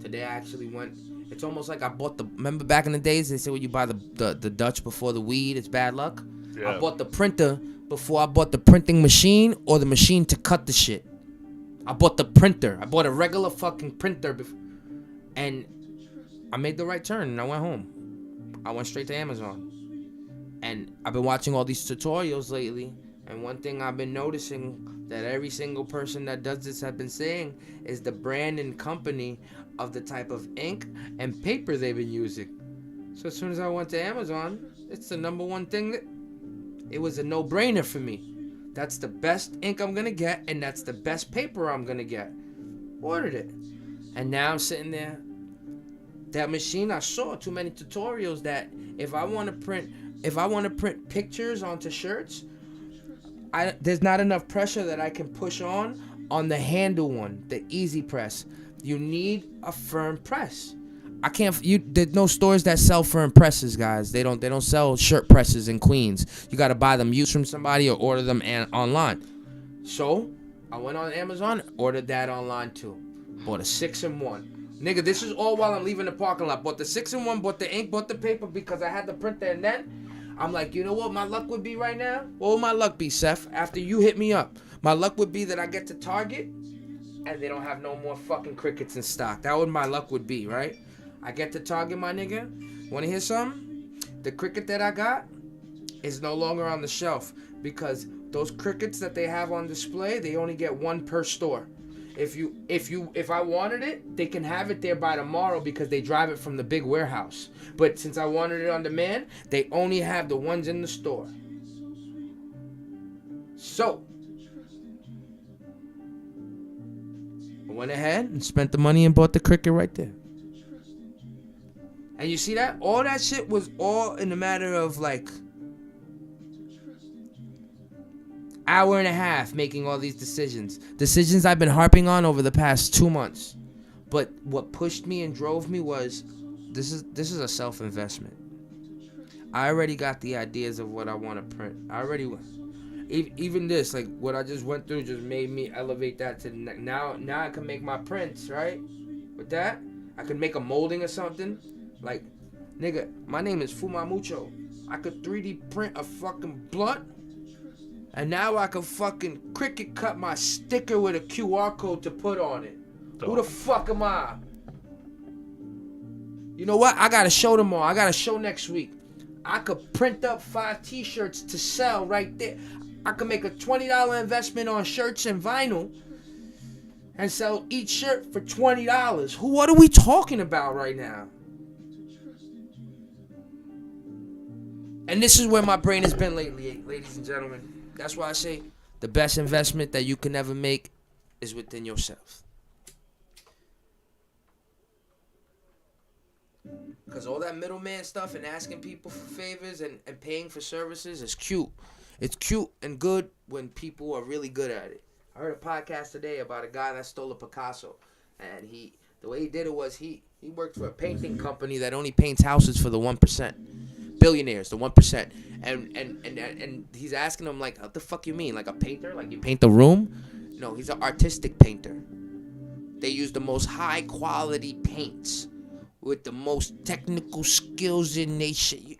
Today I actually went. It's almost like I bought remember back in the days, they say when you buy the Dutch before the weed, it's bad luck? Yeah. I bought the printer before I bought the printing machine or the machine to cut the shit. I bought the printer. I bought a regular fucking printer and I made the right turn and I went home. I went straight to Amazon. And I've been watching all these tutorials lately, and one thing I've been noticing that every single person that does this have been saying is the brand and company of the type of ink and paper they've been using. So as soon as I went to Amazon, it's the number one thing that it was a no-brainer for me. That's the best ink I'm gonna get, and that's the best paper I'm gonna get. Ordered it. And now I'm sitting there. That machine, I saw too many tutorials that if I want to print pictures onto shirts, there's not enough pressure that I can push on the handle one, the Easy Press. You need a firm press. There's no stores that sell firm presses, guys. They don't sell shirt presses in Queens. You got to buy them used from somebody or order them online. So I went on Amazon, ordered that online too. Bought a 6-in-1. Nigga, this is all while I'm leaving the parking lot. Bought the 6-in-1, bought the ink, bought the paper because I had the printer, and then I'm like, you know what my luck would be right now? What would my luck be, Seth? After you hit me up, my luck would be that I get to Target and they don't have no more fucking crickets in stock. That would my luck would be, right? I get to Target, my nigga. Want to hear something? The cricket that I got is no longer on the shelf because those crickets that they have on display, they only get one per store. If I wanted it, they can have it there by tomorrow because they drive it from the big warehouse. But since I wanted it on demand, they only have the ones in the store. So I went ahead and spent the money and bought the Cricut right there. And you see that? All that shit was all in a matter of like hour and a half making all these decisions. Decisions I've been harping on over the past 2 months. But what pushed me and drove me was this is a self-investment. I already got the ideas of what I want to print. I already even this, like what I just went through, just made me elevate that to now. Now I can make my prints, right? With that, I could make a molding or something. Like, nigga, my name is Fumamucho. I could 3D print a fucking blunt, and now I can fucking cricket cut my sticker with a QR code to put on it. Who the fuck am I? You know what? I got a show tomorrow. I got a show next week. I could print up 5 t-shirts to sell right there. I could make a $20 investment on shirts and vinyl and sell each shirt for $20. What are we talking about right now? And this is where my brain has been lately, ladies and gentlemen. That's why I say the best investment that you can ever make is within yourself. Because all that middleman stuff and asking people for favors and paying for services is cute. It's cute and good when people are really good at it. I heard a podcast today about a guy that stole a Picasso. And the way he did it was he worked for a painting company that only paints houses for the 1%. Billionaires, the 1%. And he's asking them, like, what the fuck you mean? Like a painter? Like you paint the room? No, he's an artistic painter. They use the most high quality paints with the most technical skills in nation.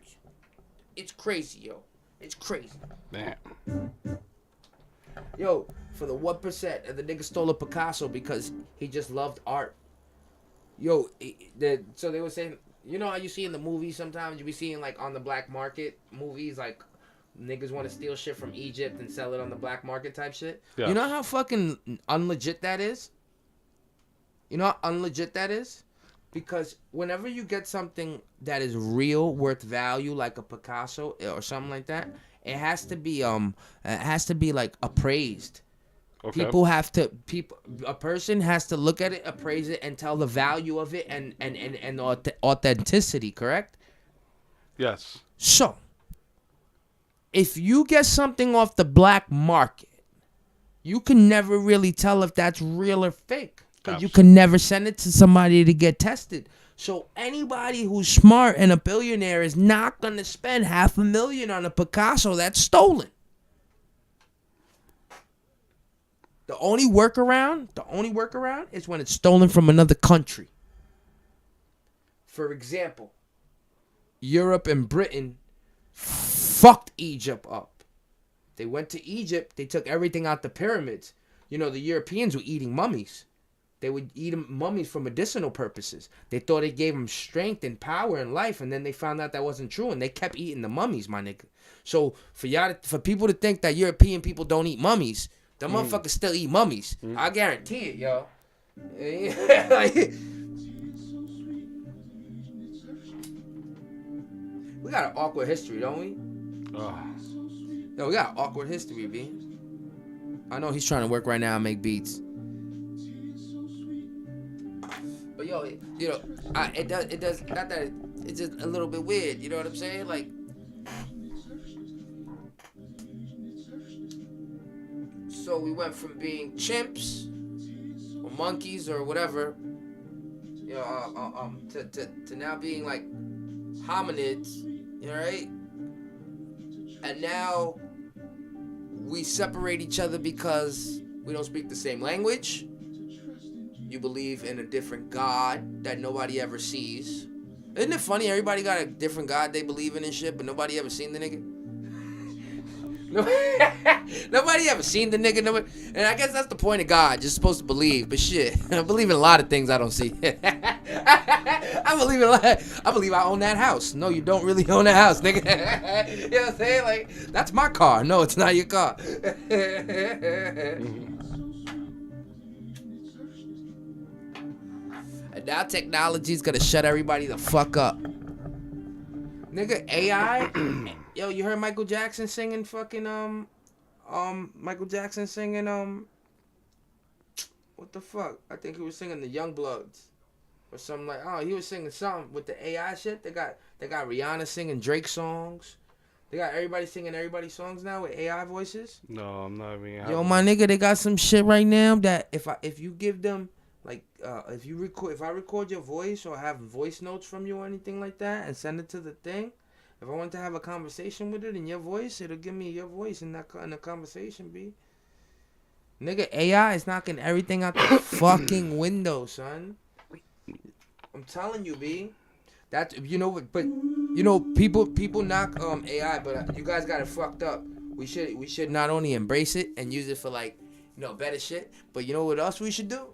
It's crazy, yo. It's crazy. Damn. Yo, for the 1%, and the nigga stole a Picasso because he just loved art. Yo, so they were saying, you know how you see in the movies sometimes, you be seeing like on the black market movies, like niggas want to steal shit from Egypt and sell it on the black market type shit? Yeah. You know how fucking unlegit that is? You know how unlegit that is? Because whenever you get something that is real, worth value, like a Picasso or something like that, it has to be like appraised. Okay. A person has to look at it, appraise it, and tell the value of it and authenticity, correct? Yes. So, if you get something off the black market, you can never really tell if that's real or fake. Because you can never send it to somebody to get tested. So anybody who's smart and a billionaire is not going to spend $500,000 on a Picasso that's stolen. The only workaround is when it's stolen from another country. For example, Europe and Britain fucked Egypt up. They went to Egypt, they took everything out the pyramids. You know, the Europeans were eating mummies. They would eat mummies for medicinal purposes. They thought it gave them strength and power and life, and then they found out that wasn't true, and they kept eating the mummies, my nigga. So for people to think that European people don't eat mummies, the motherfuckers still eat mummies. I guarantee it, yo. We got an awkward history, don't we? Yo, we got an awkward history, B. I know he's trying to work right now and make beats. But yo, you know, it does not that it's just a little bit weird. You know what I'm saying? Like, so we went from being chimps or monkeys or whatever, you know, to now being like hominids, you know, right? And now we separate each other because we don't speak the same language. You believe in a different God that nobody ever sees. Isn't it funny? Everybody got a different God they believe in and shit, but nobody ever seen the nigga. Nobody ever seen the nigga. And I guess that's the point of God. You're supposed to believe, but shit, I believe in a lot of things I don't see. I believe I own that house. No, you don't really own that house, nigga. You know what I'm saying? Like, that's my car. No, it's not your car. And now technology's gonna shut everybody the fuck up. Nigga, AI. Yo, you heard Michael Jackson singing fucking Michael Jackson singing what the fuck? I think he was singing the Young Bloods. or something like. Oh, he was singing something with the AI shit. They got Rihanna singing Drake songs. They got everybody singing everybody's songs now with AI voices. No, I'm not even. Yo, my nigga, they got some shit right now that if you give them like if I record your voice or have voice notes from you or anything like that and send it to the thing, if I want to have a conversation with it in your voice, it'll give me your voice in the conversation, b. Nigga, AI is knocking everything out the fucking window, son. I'm telling you, b. That people knock AI, but you guys got it fucked up. We should not only embrace it and use it for like, better shit, but you know what else we should do?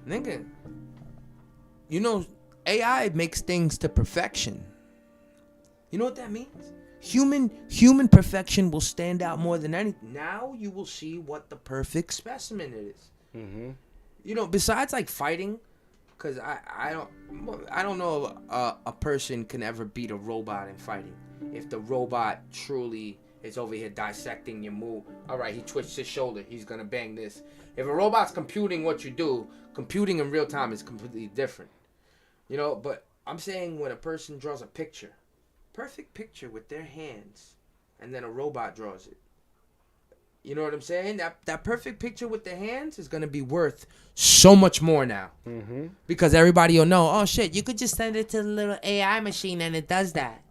Nigga, AI makes things to perfection. You know what that means? Human perfection will stand out more than anything. Now you will see what the perfect specimen is. Mm-hmm. Besides like fighting, because I don't know if a person can ever beat a robot in fighting. If the robot truly is over here dissecting your move, all right, he twitched his shoulder, he's gonna bang this. If a robot's computing what you do, computing in real time is completely different. But I'm saying when a person draws a picture, perfect picture with their hands, and then a robot draws it. You know what I'm saying? That perfect picture with the hands is gonna be worth so much more now. Mm-hmm. Because everybody will know, oh shit, you could just send it to the little AI machine and it does that.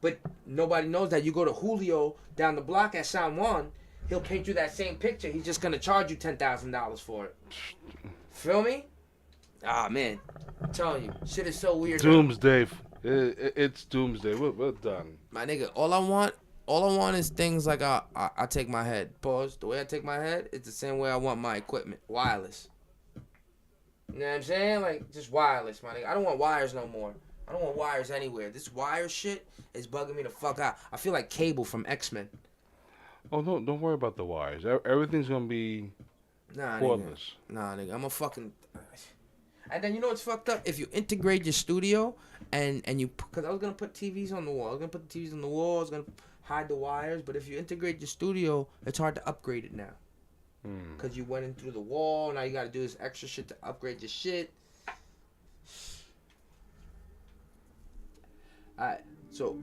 But nobody knows that you go to Julio down the block at San Juan, he'll paint you that same picture. He's just gonna charge you $10,000 for it. Feel me? Ah man, I'm telling you, shit is so weird. Doomsday. It's doomsday. We're done. My nigga, all I want is things like I take my head. Pause. The way I take my head, it's the same way I want my equipment. Wireless. You know what I'm saying? Like, just wireless, my nigga. I don't want wires no more. I don't want wires anywhere. This wire shit is bugging me the fuck out. I feel like Cable from X-Men. Oh, no, don't worry about the wires. Everything's going to be cordless. Nah, nigga. I'm a fucking... And then you know what's fucked up? If you integrate your studio and you... Because I was going to put TVs on the wall. I was going to put the TVs on the wall. I was going to hide the wires. But if you integrate your studio, it's hard to upgrade it now. Because you went in through the wall. Now you got to do this extra shit to upgrade your shit. Alright, so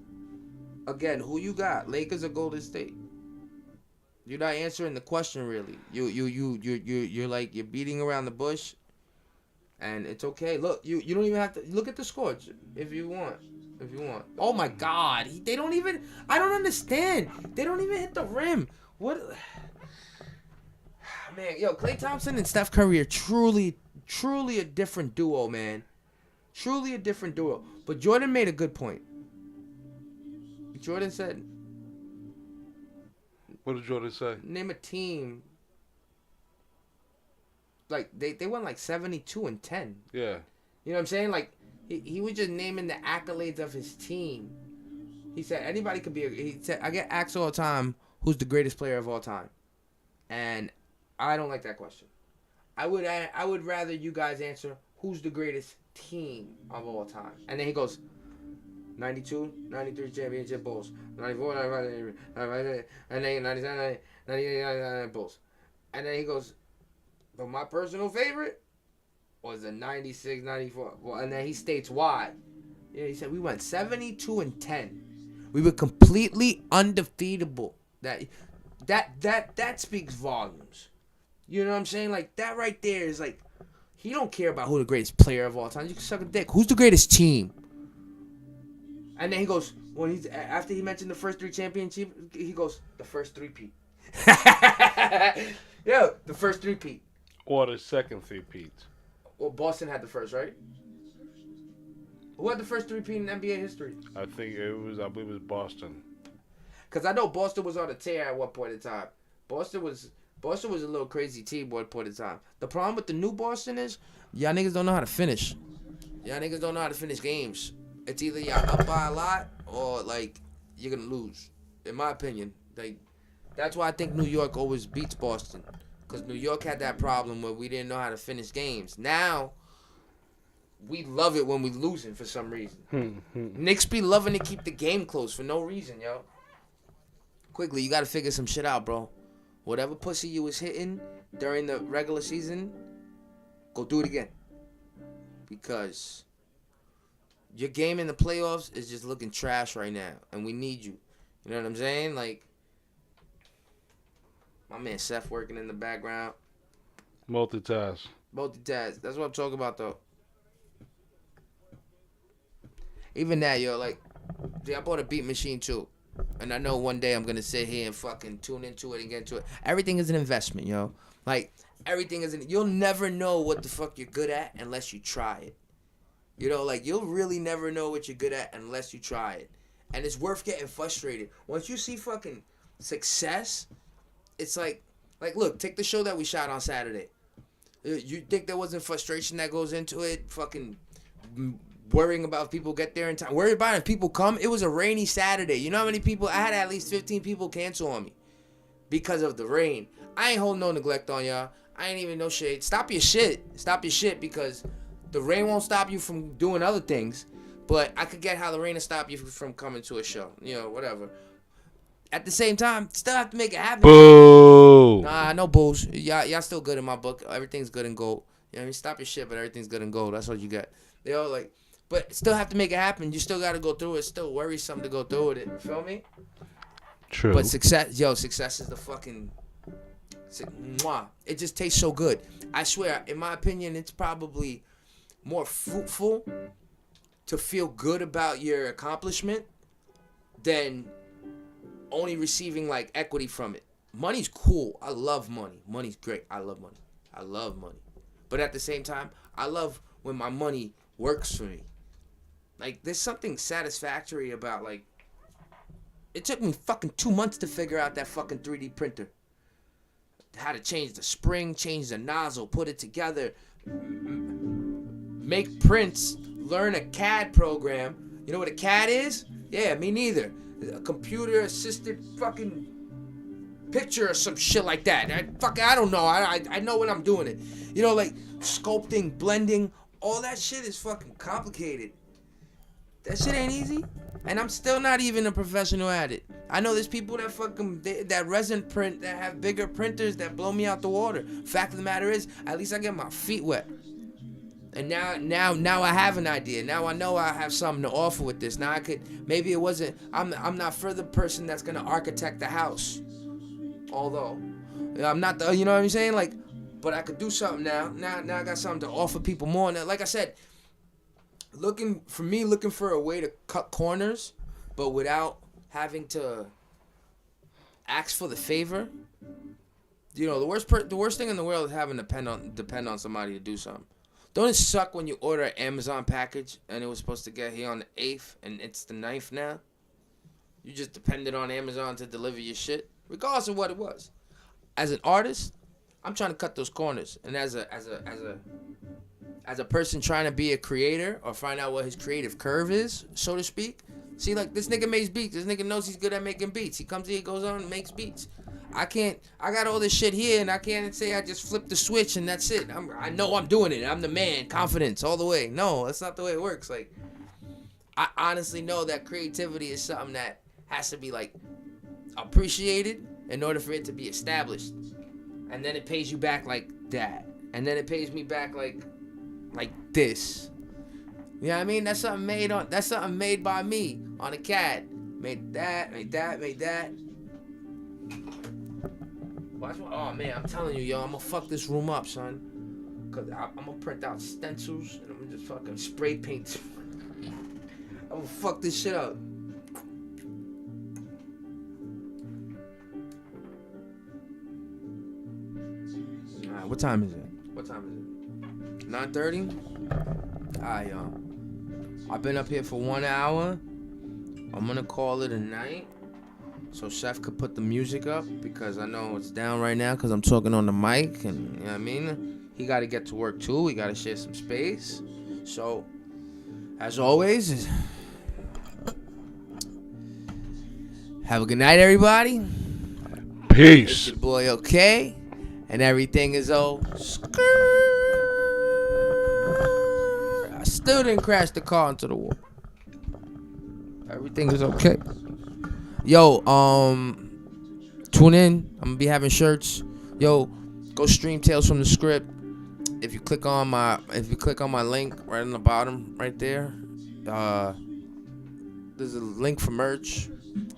again, who you got? Lakers or Golden State? You're not answering the question really. You're like you're beating around the bush, and it's okay. Look, you don't even have to look at the score if you want. Oh my God, they don't even. I don't understand. They don't even hit the rim. What? Man, yo, Klay Thompson and Steph Curry are truly a different duo, man. Truly a different duo. But Jordan made a good point. Jordan said... What did Jordan say? Name a team. Like, they went like 72-10. Yeah. You know what I'm saying? Like, he was just naming the accolades of his team. He said anybody could be... He said, I get asked all the time, who's the greatest player of all time? And I don't like that question. I would rather you guys answer, who's the greatest team of all time? And then he goes 92, 93 championship Bulls, 94, 95, 95, and then 97, 98, 99 Bulls. And then he goes, but my personal favorite was the 96, 94. Well, and then he states why. Yeah, he said we went 72-10. We were completely undefeatable. That speaks volumes. You know what I'm saying? Like that right there is like. He don't care about who the greatest player of all time. You can suck a dick. Who's the greatest team? And then he goes, after he mentioned the first 3 championships, he goes, the first 3-peat. Yo, the first 3-peat. Or the second 3-peat. Well, Boston had the first, right? Who had the first 3-peat in NBA history? I believe it was Boston. Because I know Boston was on a tear at one point in time. Boston was a little crazy team one point in time. The problem with the new Boston is y'all niggas don't know how to finish. Y'all niggas don't know how to finish games. It's either y'all up by a lot or like you're gonna lose. In my opinion, like that's why I think New York always beats Boston, because New York had that problem where we didn't know how to finish games. Now we love it when we losing for some reason. Knicks be loving to keep the game close for no reason, yo. Quickly, you gotta figure some shit out, bro. Whatever pussy you was hitting during the regular season, go do it again. because your game in the playoffs is just looking trash right now, and we need you. You know what I'm saying? Like, my man Seth working in the background. Multitask. That's what I'm talking about, though. Even that, yo, like, I bought a beat machine, too. And I know one day I'm going to sit here and fucking tune into it and get into it. Everything is an investment, yo. Like, everything is you'll never know what the fuck you're good at unless you try it. You know, like, you'll really never know what you're good at unless you try it. And it's worth getting frustrated. Once you see fucking success, it's like, look, take the show that we shot on Saturday. You think there wasn't frustration that goes into it? Fucking worrying about if people get there in time. Worry about if people come. It was a rainy Saturday. You know how many people? I had at least 15 people cancel on me because of the rain. I ain't holding no neglect on y'all. I ain't even no shade. Stop your shit because the rain won't stop you from doing other things. But I could get how the rain will stop you from coming to a show. You know, whatever. At the same time, still have to make it happen. Boo! Nah, no bulls. Y'all still good in my book. Everything's good in gold. You know what I mean? Stop your shit, but everything's good in gold. That's what you got. They all like, but still have to make it happen. You still got to go through it. Still worrisome to go through with it. You feel me? True. But success is the fucking, mwah. It just tastes so good. I swear, in my opinion, it's probably more fruitful to feel good about your accomplishment than only receiving like equity from it. Money's cool. I love money. Money's great. I love money. But at the same time, I love when my money works for me. Like, there's something satisfactory about, like, it took me fucking 2 months to figure out that fucking 3D printer. How to change the spring, change the nozzle, put it together, make prints, learn a CAD program. You know what a CAD is? Yeah, me neither. A computer-assisted fucking picture or some shit like that. I don't know. I know when I'm doing it. You know, like sculpting, blending, all that shit is fucking complicated. That shit ain't easy. And I'm still not even a professional at it. I know there's people that that resin print, that have bigger printers that blow me out the water. Fact of the matter is, at least I get my feet wet. And now I have an idea. Now I know I have something to offer with this. Now I could, maybe it wasn't, I'm not for the person that's gonna architect the house. Although, I'm not the, you know what I'm saying? Like, but I could do something now. Now I got something to offer people more. Now, like I said, looking for a way to cut corners, but without having to ask for the favor. You know, the worst thing in the world is having to depend on somebody to do something. Don't it suck when you order an Amazon package and it was supposed to get here on the 8th and it's the 9th now? You just depended on Amazon to deliver your shit, regardless of what it was. As an artist, I'm trying to cut those corners, and as a person trying to be a creator or find out what his creative curve is, so to speak. See, like, this nigga makes beats. This nigga knows he's good at making beats. He comes here, goes on and makes beats. I got all this shit here, and I can't say I just flipped the switch and that's it. I know I'm doing it. I'm the man. Confidence all the way. No, that's not the way it works. Like, I honestly know that creativity is something that has to be, like, appreciated in order for it to be established. And then it pays you back like that. And then it pays me back like this. You know what I mean? That's something made by me on a CAD. Made that. Watch my, oh man, I'm telling you, yo, I'm gonna fuck this room up, son. Cause I'm gonna print out stencils and I'm gonna just fucking spray paint. I'm gonna fuck this shit up. Alright, what time is it? 9:30? Alright, y'all. I've been up here for 1 hour. I'm gonna call it a night. So Chef could put the music up because I know it's down right now because I'm talking on the mic and you know what I mean? He gotta get to work too. We gotta share some space. So, as always, have a good night, everybody. Peace. It's your boy okay. And everything is I still didn't crash the car into the wall. Everything is okay. Yo, tune in. I'm gonna be having shirts. Yo, go stream Tales from the Script. if you click on my link right on the bottom right there, there's a link for merch.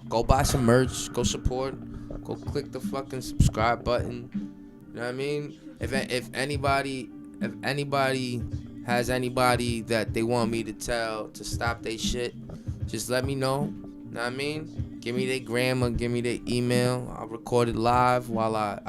Go buy some merch. Go support. Go click the fucking subscribe button. You know what I mean? If anybody has anybody that they want me to tell to stop they shit, just let me know. You know what I mean? Give me their gram or give me their email. I'll record it live while I